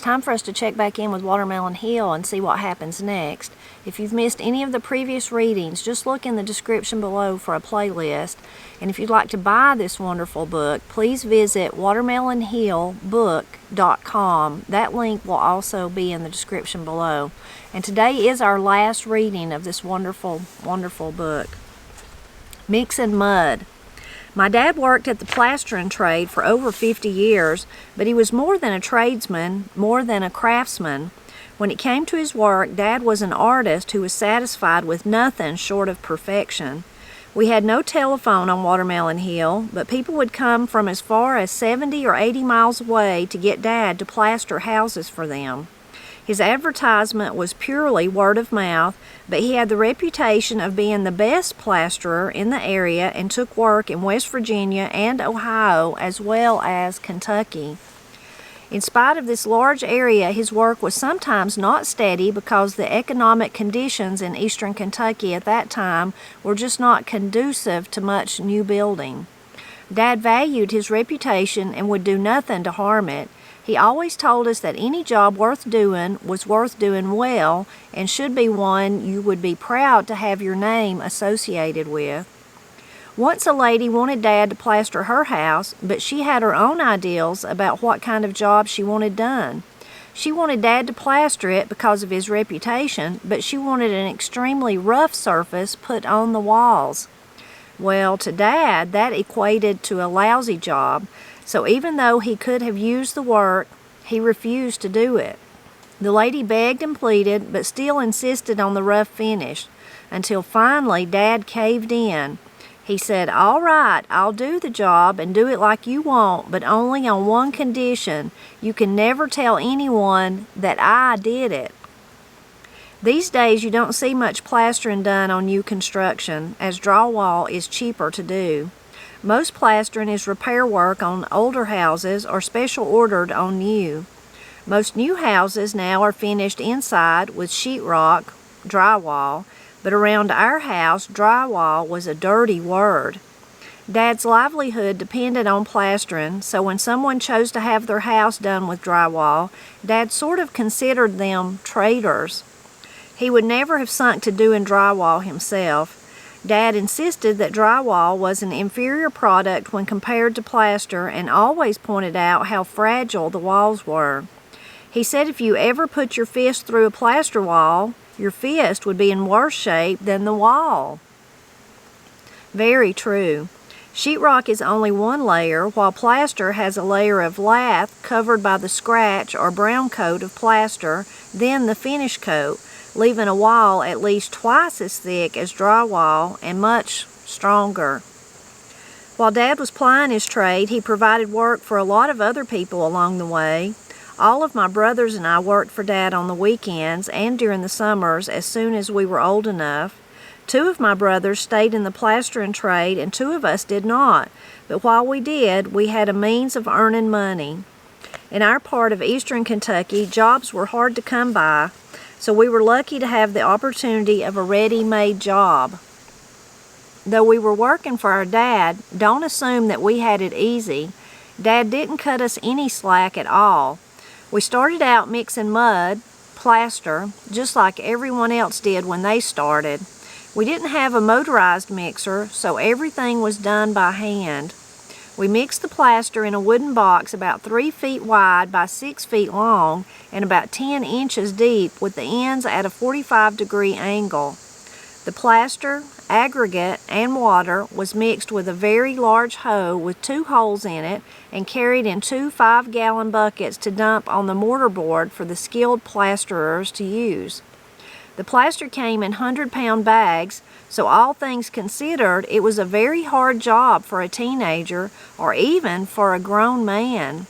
time for us to check back in with Watermelon Hill and see what happens next. If you've missed any of the previous readings, just look in the description below for a playlist. And if you'd like to buy this wonderful book, please visit watermelonhillbook.com. That link will also be in the description below. And today is our last reading of this wonderful, wonderful book. Mixing Mud. My dad worked at the plastering trade for over 50 years, but he was more than a tradesman, more than a craftsman. When it came to his work, Dad was an artist who was satisfied with nothing short of perfection. We had no telephone on Watermelon Hill, but people would come from as far as 70 or 80 miles away to get Dad to plaster houses for them. His advertisement was purely word of mouth, but he had the reputation of being the best plasterer in the area and took work in West Virginia and Ohio as well as Kentucky. In spite of this large area, his work was sometimes not steady because the economic conditions in eastern Kentucky at that time were just not conducive to much new building. Dad valued his reputation and would do nothing to harm it. He always told us that any job worth doing was worth doing well and should be one you would be proud to have your name associated with. Once a lady wanted Dad to plaster her house, but she had her own ideals about what kind of job she wanted done. She wanted Dad to plaster it because of his reputation, but she wanted an extremely rough surface put on the walls. Well, to Dad, that equated to a lousy job, so even though he could have used the work, he refused to do it. The lady begged and pleaded, but still insisted on the rough finish, until finally Dad caved in. He said, "All right, I'll do the job and do it like you want, but only on one condition. You can never tell anyone that I did it." These days you don't see much plastering done on new construction, as drywall is cheaper to do. Most plastering is repair work on older houses or special ordered on new. Most new houses now are finished inside with sheetrock, drywall, but around our house, drywall was a dirty word. Dad's livelihood depended on plastering, so when someone chose to have their house done with drywall, Dad sort of considered them traitors. He would never have sunk to doing drywall himself. Dad insisted that drywall was an inferior product when compared to plaster and always pointed out how fragile the walls were. He said if you ever put your fist through a plaster wall, your fist would be in worse shape than the wall. Very true. Sheetrock is only one layer, while plaster has a layer of lath covered by the scratch or brown coat of plaster, then the finish coat, leaving a wall at least twice as thick as drywall and much stronger. While Dad was plying his trade, he provided work for a lot of other people along the way. All of my brothers and I worked for Dad on the weekends and during the summers as soon as we were old enough. 2 of my brothers stayed in the plastering trade and 2 of us did not, but while we did, we had a means of earning money. In our part of eastern Kentucky, jobs were hard to come by, so we were lucky to have the opportunity of a ready-made job. Though we were working for our dad, don't assume that we had it easy. Dad didn't cut us any slack at all. We started out mixing mud, plaster, just like everyone else did when they started. We didn't have a motorized mixer, so everything was done by hand. We mixed the plaster in a wooden box about 3 feet wide by 6 feet long and about 10 inches deep with the ends at a 45-degree angle. The plaster, aggregate, and water was mixed with a very large hoe with 2 holes in it and carried in 2 5-gallon buckets to dump on the mortar board for the skilled plasterers to use. The plaster came in 100-pound bags, so all things considered, it was a very hard job for a teenager or even for a grown man.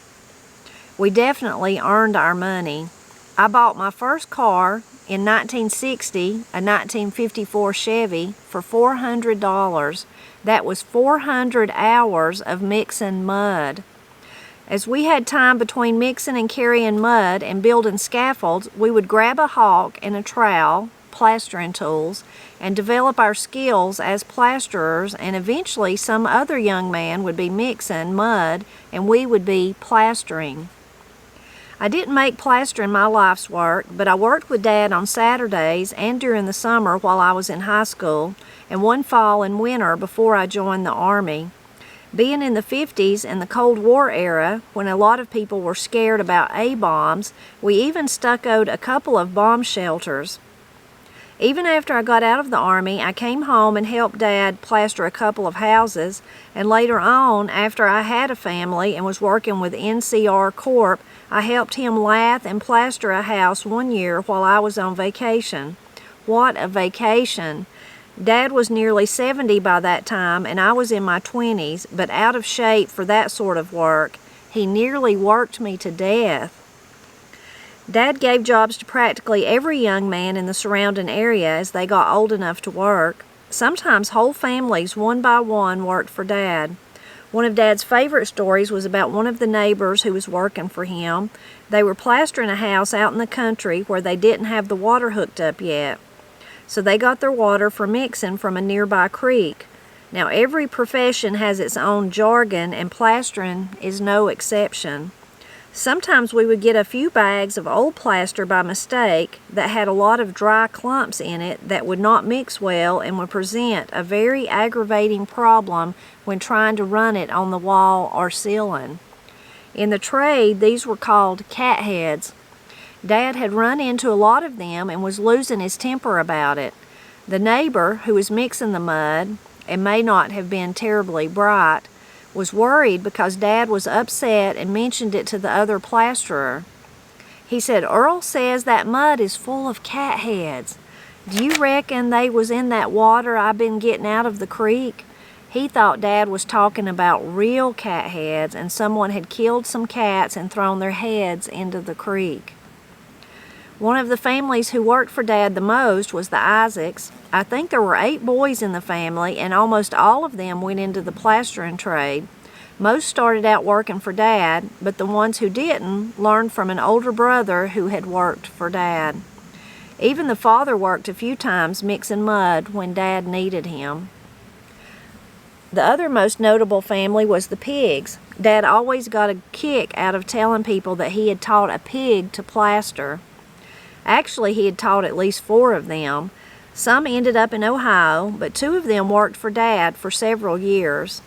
We definitely earned our money. I bought my first car in 1960, a 1954 Chevy, for $400. That was 400 hours of mixing mud. As we had time between mixing and carrying mud and building scaffolds, we would grab a hawk and a trowel, plastering tools, and develop our skills as plasterers, and eventually some other young man would be mixing mud and we would be plastering. I didn't make plastering my life's work, but I worked with Dad on Saturdays and during the summer while I was in high school, and one fall and winter before I joined the Army. Being in the 50s and the Cold War era, when a lot of people were scared about A-bombs, we even stuccoed a couple of bomb shelters. Even after I got out of the Army, I came home and helped Dad plaster a couple of houses, and later on, after I had a family and was working with NCR Corp., I helped him lath and plaster a house one year while I was on vacation. What a vacation! Dad was nearly 70 by that time, and I was in my 20s, but out of shape for that sort of work. He nearly worked me to death. Dad gave jobs to practically every young man in the surrounding area as they got old enough to work. Sometimes whole families, one by one, worked for Dad. One of Dad's favorite stories was about one of the neighbors who was working for him. They were plastering a house out in the country where they didn't have the water hooked up yet. So they got their water for mixing from a nearby creek. Now every profession has its own jargon, and plastering is no exception. Sometimes we would get a few bags of old plaster by mistake that had a lot of dry clumps in it that would not mix well and would present a very aggravating problem when trying to run it on the wall or ceiling. In the trade, these were called cat heads. Dad had run into a lot of them and was losing his temper about it. The neighbor, who was mixing the mud, and may not have been terribly bright, was worried because Dad was upset and mentioned it to the other plasterer. He said, "Earl says that mud is full of cat heads. Do you reckon they was in that water I've been getting out of the creek?" He thought Dad was talking about real cat heads and someone had killed some cats and thrown their heads into the creek. One of the families who worked for Dad the most was the Isaacs. I think there were 8 boys in the family, and almost all of them went into the plastering trade. Most started out working for Dad, but the ones who didn't learned from an older brother who had worked for Dad. Even the father worked a few times mixing mud when Dad needed him. The other most notable family was the pigs. Dad always got a kick out of telling people that he had taught a pig to plaster. Actually, he had taught at least 4 of them. Some ended up in Ohio, but 2 of them worked for Dad for several years.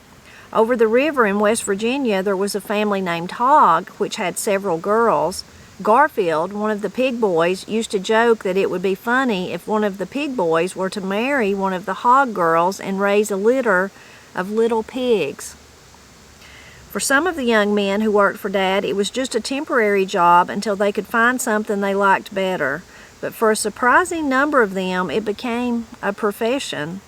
Over the river in West Virginia, there was a family named Hogg, which had several girls. Garfield, one of the pig boys, used to joke that it would be funny if one of the pig boys were to marry one of the Hogg girls and raise a litter of little pigs. For some of the young men who worked for Dad, it was just a temporary job until they could find something they liked better. But for a surprising number of them, it became a profession.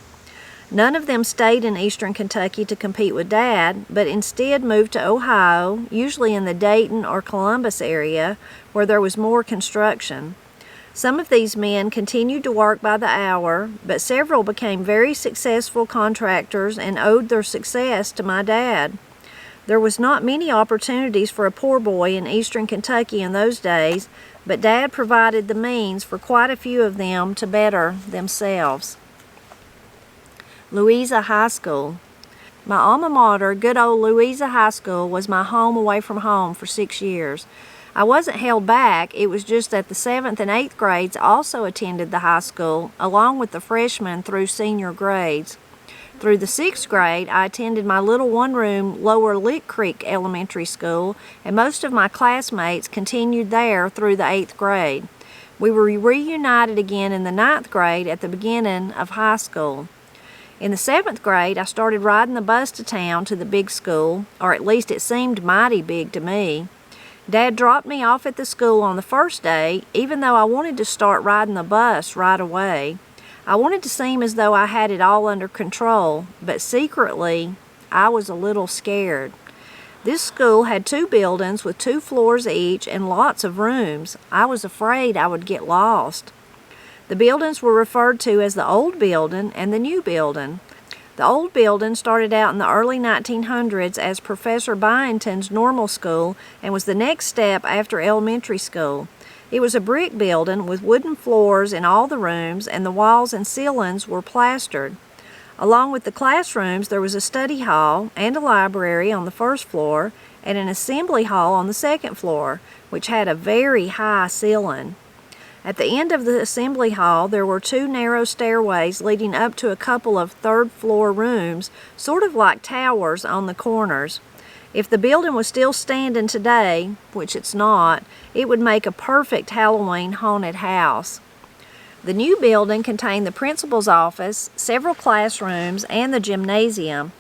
None of them stayed in eastern Kentucky to compete with Dad, but instead moved to Ohio, usually in the Dayton or Columbus area, where there was more construction. Some of these men continued to work by the hour, but several became very successful contractors and owed their success to my dad. There was not many opportunities for a poor boy in eastern Kentucky in those days, but Dad provided the means for quite a few of them to better themselves. Louisa High School. My alma mater, good old Louisa High School, was my home away from home for 6 years. I wasn't held back, it was just that the 7th and 8th grades also attended the high school, along with the freshmen through senior grades. Through the 6th grade, I attended my little one-room Lower Lick Creek Elementary School, and most of my classmates continued there through the 8th grade. We were reunited again in the 9th grade at the beginning of high school. In the 7th grade, I started riding the bus to town to the big school, or at least it seemed mighty big to me. Dad dropped me off at the school on the first day, even though I wanted to start riding the bus right away. I wanted to seem as though I had it all under control, but secretly, I was a little scared. This school had 2 buildings with 2 floors each and lots of rooms. I was afraid I would get lost. The buildings were referred to as the old building and the new building. The old building started out in the early 1900s as Professor Byington's normal school and was the next step after elementary school. It was a brick building with wooden floors in all the rooms, and the walls and ceilings were plastered. Along with the classrooms, there was a study hall and a library on the first floor, and an assembly hall on the second floor, which had a very high ceiling. At the end of the assembly hall, there were 2 narrow stairways leading up to a couple of third-floor rooms, sort of like towers on the corners. If the building was still standing today, which it's not, it would make a perfect Halloween haunted house. The new building contained the principal's office, several classrooms, and the gymnasium.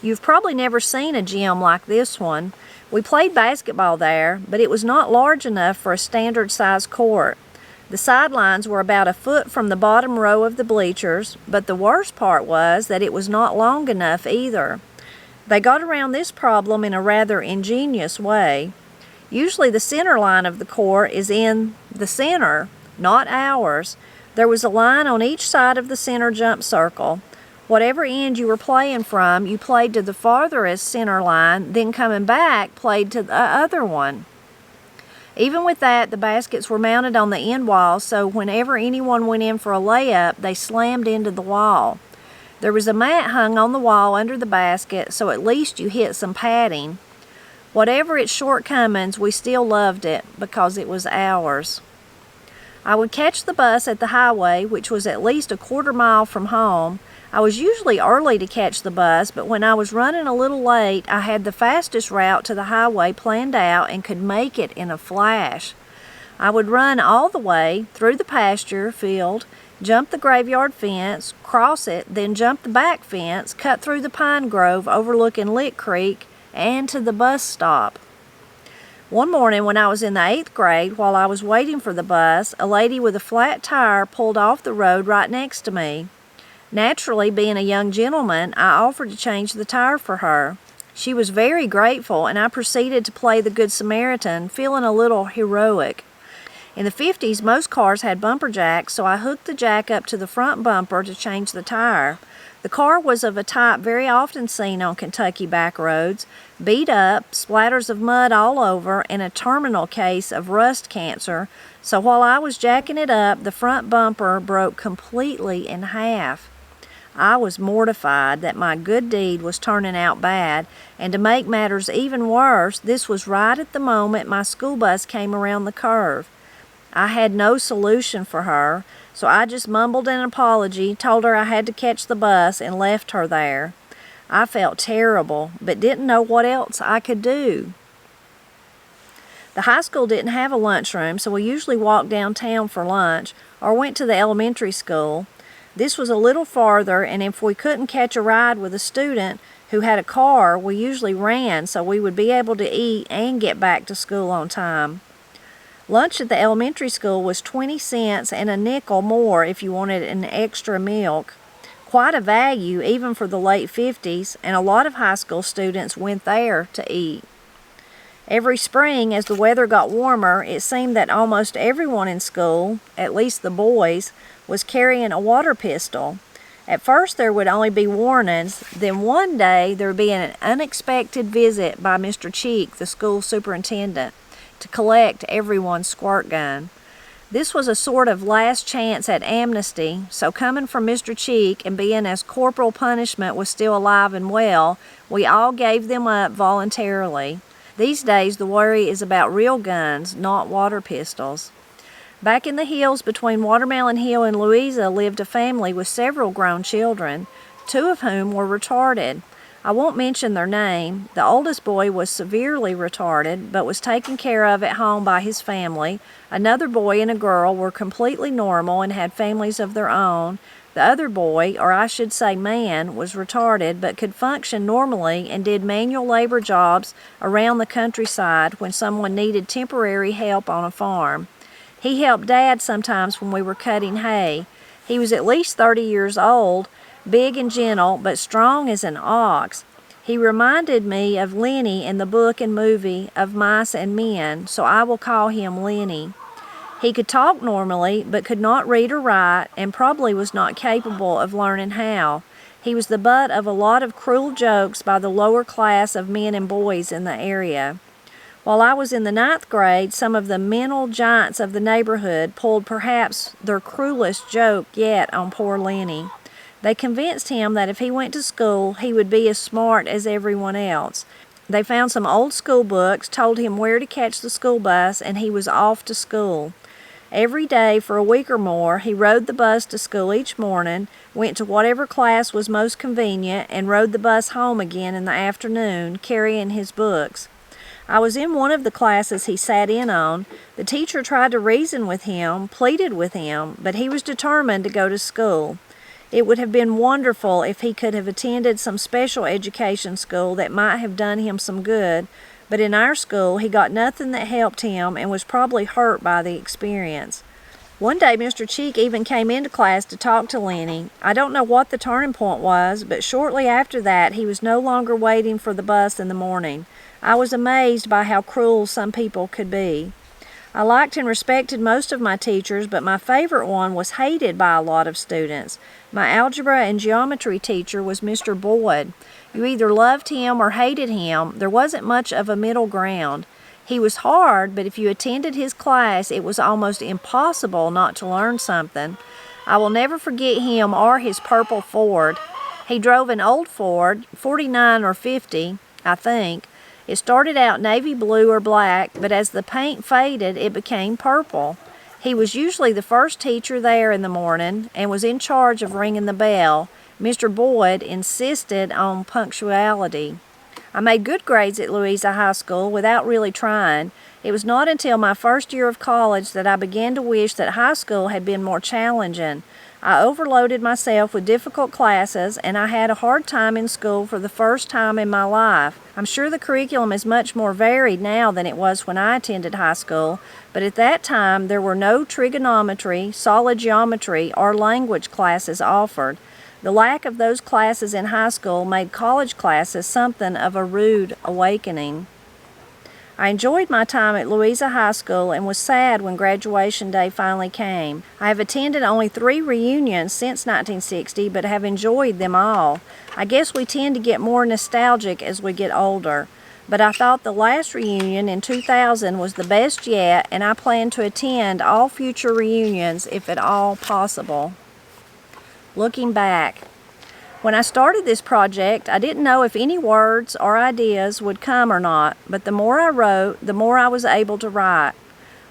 You've probably never seen a gym like this one. We played basketball there, but it was not large enough for a standard-sized court. The sidelines were about a foot from the bottom row of the bleachers, but the worst part was that it was not long enough either. They got around this problem in a rather ingenious way. Usually the center line of the court is in the center, not ours. There was a line on each side of the center jump circle. Whatever end you were playing from, you played to the farthest center line, then coming back, played to the other one. Even with that, the baskets were mounted on the end wall, so whenever anyone went in for a layup, they slammed into the wall. There was a mat hung on the wall under the basket, so at least you hit some padding. Whatever its shortcomings, we still loved it because it was ours. I would catch the bus at the highway, which was at least a quarter mile from home. I was usually early to catch the bus, but when I was running a little late, I had the fastest route to the highway planned out and could make it in a flash. I would run all the way through the pasture field, jump the graveyard fence, cross it, then jump the back fence, cut through the pine grove overlooking Lick Creek, and to the bus stop. One morning when I was in the 8th grade, while I was waiting for the bus, a lady with a flat tire pulled off the road right next to me. Naturally, being a young gentleman, I offered to change the tire for her. She was very grateful, and I proceeded to play the Good Samaritan, feeling a little heroic. In the 50s, most cars had bumper jacks, so I hooked the jack up to the front bumper to change the tire. The car was of a type very often seen on Kentucky back roads, beat up, splatters of mud all over, and a terminal case of rust cancer, so while I was jacking it up, the front bumper broke completely in half. I was mortified that my good deed was turning out bad, and to make matters even worse, this was right at the moment my school bus came around the curve. I had no solution for her, so I just mumbled an apology, told her I had to catch the bus, and left her there. I felt terrible, but didn't know what else I could do. The high school didn't have a lunchroom, so we usually walked downtown for lunch or went to the elementary school. This was a little farther, and if we couldn't catch a ride with a student who had a car, we usually ran so we would be able to eat and get back to school on time. Lunch at the elementary school was 20 cents and a nickel more if you wanted an extra milk. Quite a value even for the late 50s, and a lot of high school students went there to eat. Every spring, as the weather got warmer, it seemed that almost everyone in school, at least the boys, was carrying a water pistol. At first there would only be warnings, then one day there would be an unexpected visit by Mr. Cheek, the school superintendent, to collect everyone's squirt gun. This was a sort of last chance at amnesty, so coming from Mr. Cheek and being as corporal punishment was still alive and well, we all gave them up voluntarily. These days the worry is about real guns, not water pistols. Back in the hills between Watermelon Hill and Louisa lived a family with several grown children, 2 of whom were retarded. I won't mention their name. The oldest boy was severely retarded, but was taken care of at home by his family. Another boy and a girl were completely normal and had families of their own. The other boy, or I should say man, was retarded but could function normally and did manual labor jobs around the countryside when someone needed temporary help on a farm. He helped Dad sometimes when we were cutting hay. He was at least 30 years old, big and gentle, but strong as an ox. He reminded me of Lenny in the book and movie of Mice and Men, so I will call him Lenny. He could talk normally, but could not read or write, and probably was not capable of learning how. He was the butt of a lot of cruel jokes by the lower class of men and boys in the area. While I was in the 9th grade, some of the mental giants of the neighborhood pulled perhaps their cruelest joke yet on poor Lenny. They convinced him that if he went to school, he would be as smart as everyone else. They found some old school books, told him where to catch the school bus, and he was off to school. Every day for a week or more, he rode the bus to school each morning, went to whatever class was most convenient, and rode the bus home again in the afternoon, carrying his books. I was in one of the classes he sat in on. The teacher tried to reason with him, pleaded with him, but he was determined to go to school. It would have been wonderful if he could have attended some special education school that might have done him some good, but in our school he got nothing that helped him and was probably hurt by the experience. One day Mr. Cheek even came into class to talk to Lenny. I don't know what the turning point was, but shortly after that he was no longer waiting for the bus in the morning. I was amazed by how cruel some people could be. I liked and respected most of my teachers, but my favorite one was hated by a lot of students. My algebra and geometry teacher was Mr. Boyd. You either loved him or hated him. There wasn't much of a middle ground. He was hard, but if you attended his class, it was almost impossible not to learn something. I will never forget him or his purple Ford. He drove an old Ford, 49 or 50, I think. It started out navy blue or black, but as the paint faded, it became purple. He was usually the first teacher there in the morning and was in charge of ringing the bell. Mr. Boyd insisted on punctuality. I made good grades at Louisa High School without really trying. It was not until my first year of college that I began to wish that high school had been more challenging. I overloaded myself with difficult classes, and I had a hard time in school for the first time in my life. I'm sure the curriculum is much more varied now than it was when I attended high school, but at that time there were no trigonometry, solid geometry, or language classes offered. The lack of those classes in high school made college classes something of a rude awakening. I enjoyed my time at Louisa High School and was sad when graduation day finally came. I have attended only 3 reunions since 1960, but have enjoyed them all. I guess we tend to get more nostalgic as we get older. But I thought the last reunion in 2000 was the best yet, and I plan to attend all future reunions if at all possible. Looking back. When I started this project, I didn't know if any words or ideas would come or not, but the more I wrote, the more I was able to write.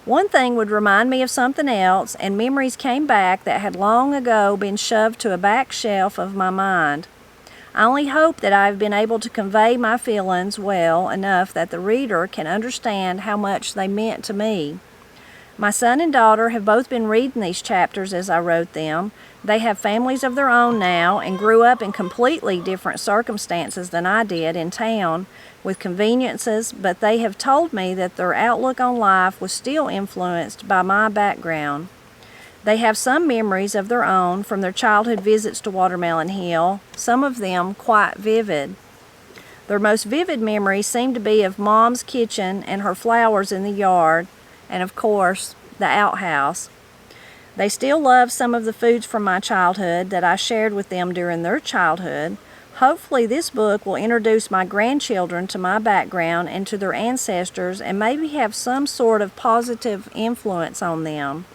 One thing would remind me of something else, and memories came back that had long ago been shoved to a back shelf of my mind. I only hope that I have been able to convey my feelings well enough that the reader can understand how much they meant to me. My son and daughter have both been reading these chapters as I wrote them. They have families of their own now and grew up in completely different circumstances than I did in town, with conveniences, but they have told me that their outlook on life was still influenced by my background. They have some memories of their own from their childhood visits to Watermelon Hill, some of them quite vivid. Their most vivid memories seem to be of Mom's kitchen and her flowers in the yard, and of course, the outhouse. They still love some of the foods from my childhood that I shared with them during their childhood. Hopefully this book will introduce my grandchildren to my background and to their ancestors and maybe have some sort of positive influence on them.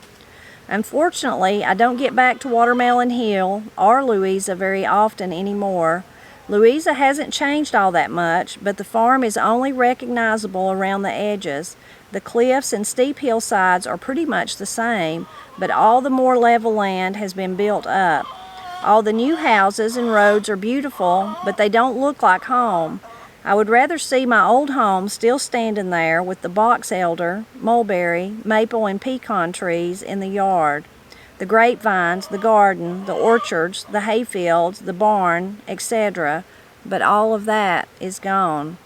Unfortunately, I don't get back to Watermelon Hill or Louisa very often anymore. Louisa hasn't changed all that much, but the farm is only recognizable around the edges. The cliffs and steep hillsides are pretty much the same, but all the more level land has been built up. All the new houses and roads are beautiful, but they don't look like home. I would rather see my old home still standing there with the box elder, mulberry, maple, and pecan trees in the yard, the grapevines, the garden, the orchards, the hayfields, the barn, etc., but all of that is gone.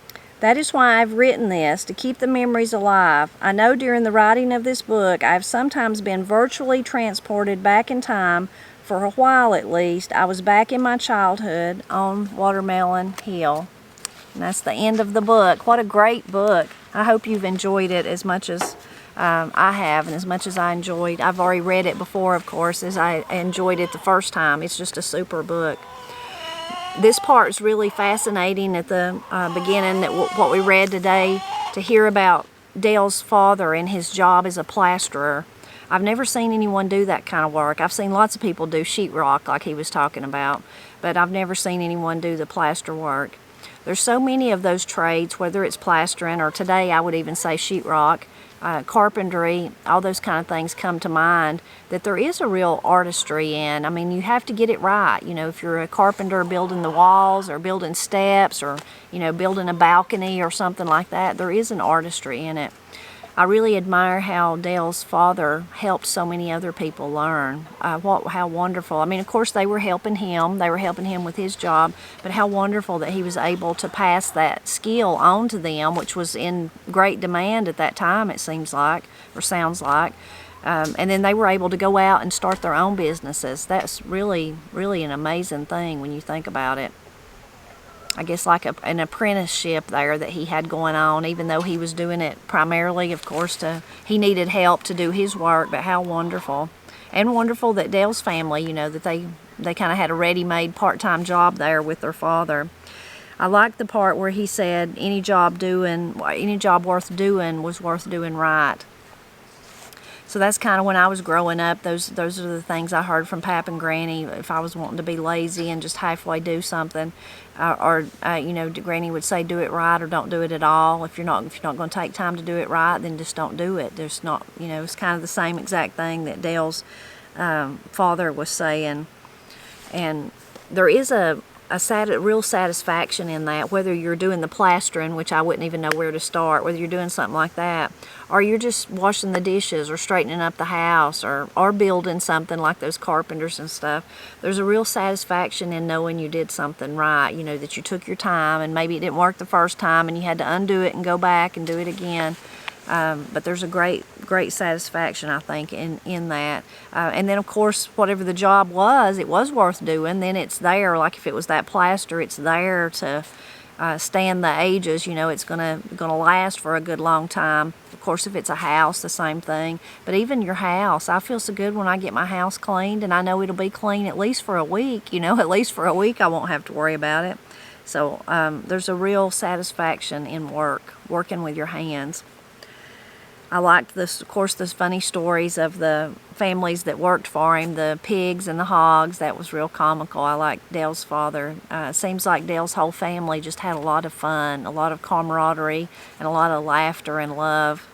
That is why I've written this, to keep the memories alive. I know during the writing of this book, I've sometimes been virtually transported back in time. For a while at least, I was back in my childhood on Watermelon Hill. And that's the end of the book. What a great book. I hope you've enjoyed it as much as I have, and as much as I enjoyed. I've already read it before, of course, as I enjoyed it the first time. It's just a super book. This part is really fascinating at the beginning, what we read today, to hear about Dale's father and his job as a plasterer. I've never seen anyone do that kind of work. I've seen lots of people do sheetrock like he was talking about, but I've never seen anyone do the plaster work. There's so many of those trades, whether it's plastering or today I would even say sheetrock, carpentry, all those kind of things come to mind that there is a real artistry in. I mean, you have to get it right. You know, if you're a carpenter building the walls or building steps or, you know, building a balcony or something like that, there is an artistry in it. I really admire how Dale's father helped so many other people learn. How wonderful. I mean, of course, they were helping him. They were helping him with his job, but how wonderful that he was able to pass that skill on to them, which was in great demand at that time, it seems like, or sounds like. And then they were able to go out and start their own businesses. That's really, really an amazing thing when you think about it. I guess like an apprenticeship there that he had going on, even though he was doing it primarily, of course, he needed help to do his work, but how wonderful. And wonderful that Dale's family, you know, that they kind of had a ready-made part-time job there with their father. I liked the part where he said any job worth doing was worth doing right. So that's kind of when I was growing up. Those are the things I heard from Pap and Granny. If I was wanting to be lazy and just halfway do something, you know, Granny would say do it right or don't do it at all. If you're not going to take time to do it right, then just don't do it. There's not, you know, it's kind of the same exact thing that Dale's father was saying. And there is a real satisfaction in that, whether you're doing the plastering, which I wouldn't even know where to start, whether you're doing something like that, or you're just washing the dishes or straightening up the house or building something like those carpenters and stuff. There's a real satisfaction in knowing you did something right, you know, that you took your time and maybe it didn't work the first time and you had to undo it and go back and do it again. But there's a great satisfaction, I think, in that. And then, of course, whatever the job was, it was worth doing. Then it's there, like if it was that plaster, it's there to stand the ages. You know, it's gonna last for a good long time. Of course, if it's a house, the same thing. But even your house, I feel so good when I get my house cleaned, and I know it'll be clean at least for a week. You know, at least for a week, I won't have to worry about it. So there's a real satisfaction in working with your hands. I liked this, of course, those funny stories of the families that worked for him, the pigs and the hogs. That was real comical. I liked Dale's father. Seems like Dale's whole family just had a lot of fun, a lot of camaraderie, and a lot of laughter and love.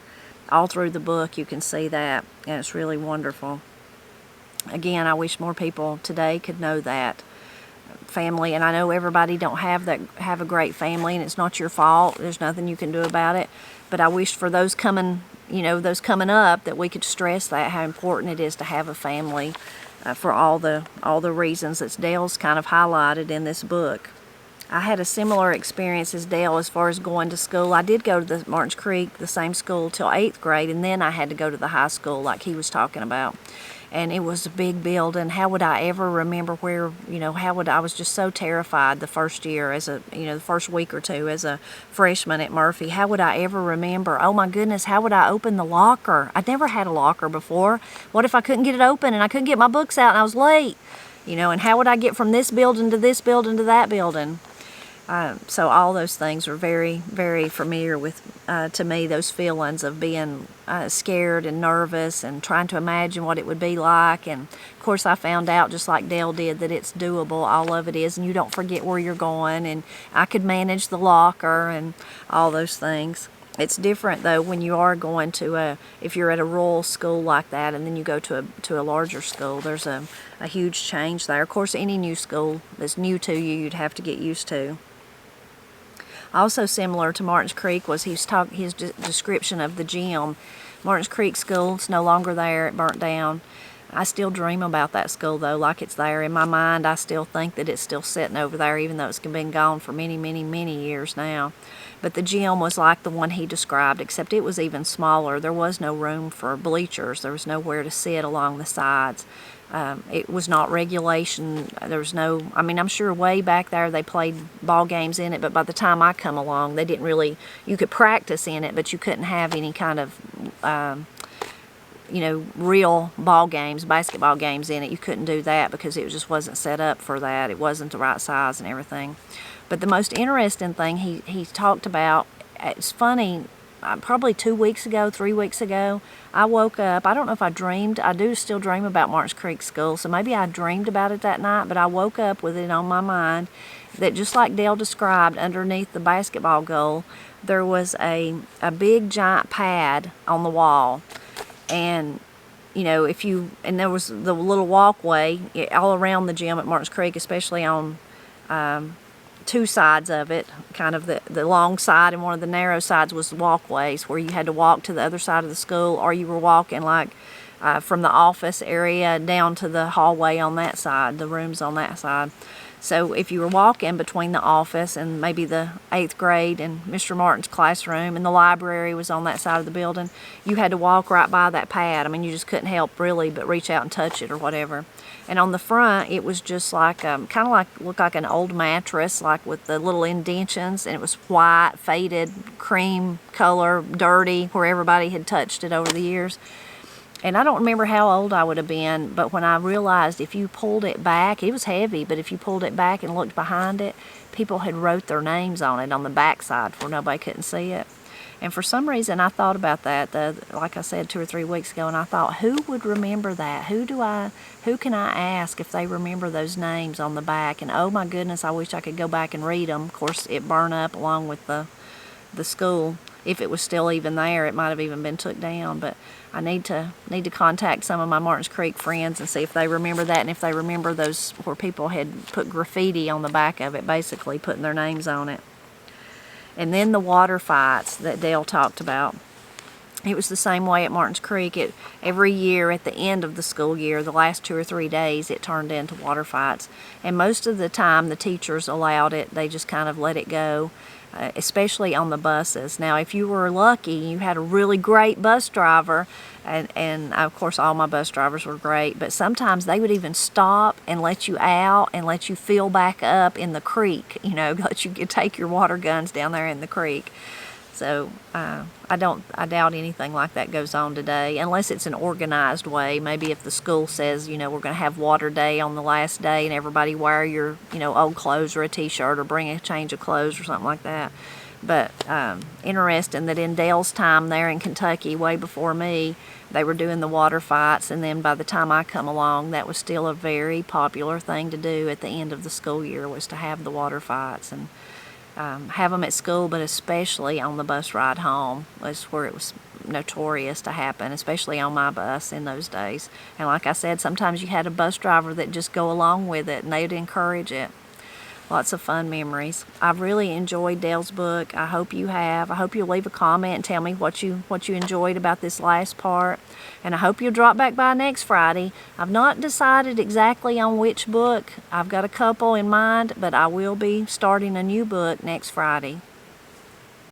All through the book you can see that, and it's really wonderful. Again, I wish more people today could know that. Family, and I know everybody don't have a great family, and it's not your fault. There's nothing you can do about it. But I wish for those coming up that we could stress that how important it is to have a family for all the reasons that Dale's kind of highlighted in this book. I had a similar experience as Dale as far as going to school. I did go to the Martins Creek, the same school, till 8th grade, and then I had to go to the high school like he was talking about. And it was a big building. How would I ever remember where, you know, I was just so terrified the first year the first week or two as a freshman at Murphy. How would I ever remember? Oh my goodness, how would I open the locker? I'd never had a locker before. What if I couldn't get it open and I couldn't get my books out and I was late? You know, and how would I get from this building to this building to that building? So all those things are very, very familiar with, to me, those feelings of being scared and nervous and trying to imagine what it would be like. And, of course, I found out, just like Dale did, that it's doable. All of it is, and you don't forget where you're going. And I could manage the locker and all those things. It's different, though, when you are going to if you're at a rural school like that and then you go to a larger school. There's a huge change there. Of course, any new school that's new to you, you'd have to get used to. Also similar to Martins Creek was his description of the gym. Martins Creek School, it's no longer there, it burnt down. I still dream about that school though, like it's there. In my mind, I still think that it's still sitting over there, even though it's been gone for many, many, many years now. But the gym was like the one he described, except it was even smaller. There was no room for bleachers. There was nowhere to sit along the sides. It was not regulation. There was no, I mean, I'm sure way back there they played ball games in it, but by the time I come along, they didn't really, you could practice in it, but you couldn't have any kind of, real ball games, basketball games in it. You couldn't do that because it just wasn't set up for that. It wasn't the right size and everything. But the most interesting thing he talked about, it's funny, probably 2 weeks ago, 3 weeks ago, I woke up. I don't know if I dreamed. I do still dream about Martins Creek School, so maybe I dreamed about it that night, but I woke up with it on my mind that just like Dale described, underneath the basketball goal, there was a big giant pad on the wall. And you know, and there was the little walkway all around the gym at Martins Creek, especially on 2 sides of it. Kind of the long side, and one of the narrow sides was the walkways where you had to walk to the other side of the school, or you were walking like from the office area down to the hallway on that side, the rooms on that side. So if you were walking between the office and maybe the 8th grade and Mr. Martin's classroom, and the library was on that side of the building, you had to walk right by that pad. I mean, you just couldn't help really but reach out and touch it or whatever. And on the front, it was just like, kind of like, looked like an old mattress, like with the little indentions, and it was white, faded, cream color, dirty, where everybody had touched it over the years. And I don't remember how old I would have been, but when I realized if you pulled it back, it was heavy, but if you pulled it back and looked behind it, people had wrote their names on it on the back side where nobody couldn't see it. And for some reason, I thought about that, like I said, 2 or 3 weeks ago, and I thought, who would remember that? Who can I ask if they remember those names on the back? And oh my goodness, I wish I could go back and read them. Of course, it burned up along with the school. If it was still even there, it might have even been took down. But I need to contact some of my Martins Creek friends and see if they remember that, and if they remember those where people had put graffiti on the back of it, basically putting their names on it. And then the water fights that Dale talked about. It was the same way at Martins Creek. Every year at the end of the school year, the last 2 or 3 days, it turned into water fights. And most of the time, the teachers allowed it. They just kind of let it go, especially on the buses. Now, if you were lucky, you had a really great bus driver, and of course all my bus drivers were great, but sometimes they would even stop and let you out and let you fill back up in the creek, you know, let you take your water guns down there in the creek. So I doubt anything like that goes on today, unless it's an organized way. Maybe if the school says, you know, we're going to have water day on the last day, and everybody wear your, you know, old clothes or a t-shirt, or bring a change of clothes or something like that. But interesting that in Dale's time there in Kentucky, way before me, they were doing the water fights, and then by the time I come along, that was still a very popular thing to do at the end of the school year, was to have the water fights. And have them at school, but especially on the bus ride home was where it was notorious to happen, especially on my bus in those days. And like I said, sometimes you had a bus driver that just go along with it, and they'd encourage it. Lots of fun memories. I've really enjoyed Dale's book. I hope you have. I hope you'll leave a comment and tell me what you enjoyed about this last part. And I hope you'll drop back by next Friday. I've not decided exactly on which book. I've got a couple in mind, but I will be starting a new book next Friday.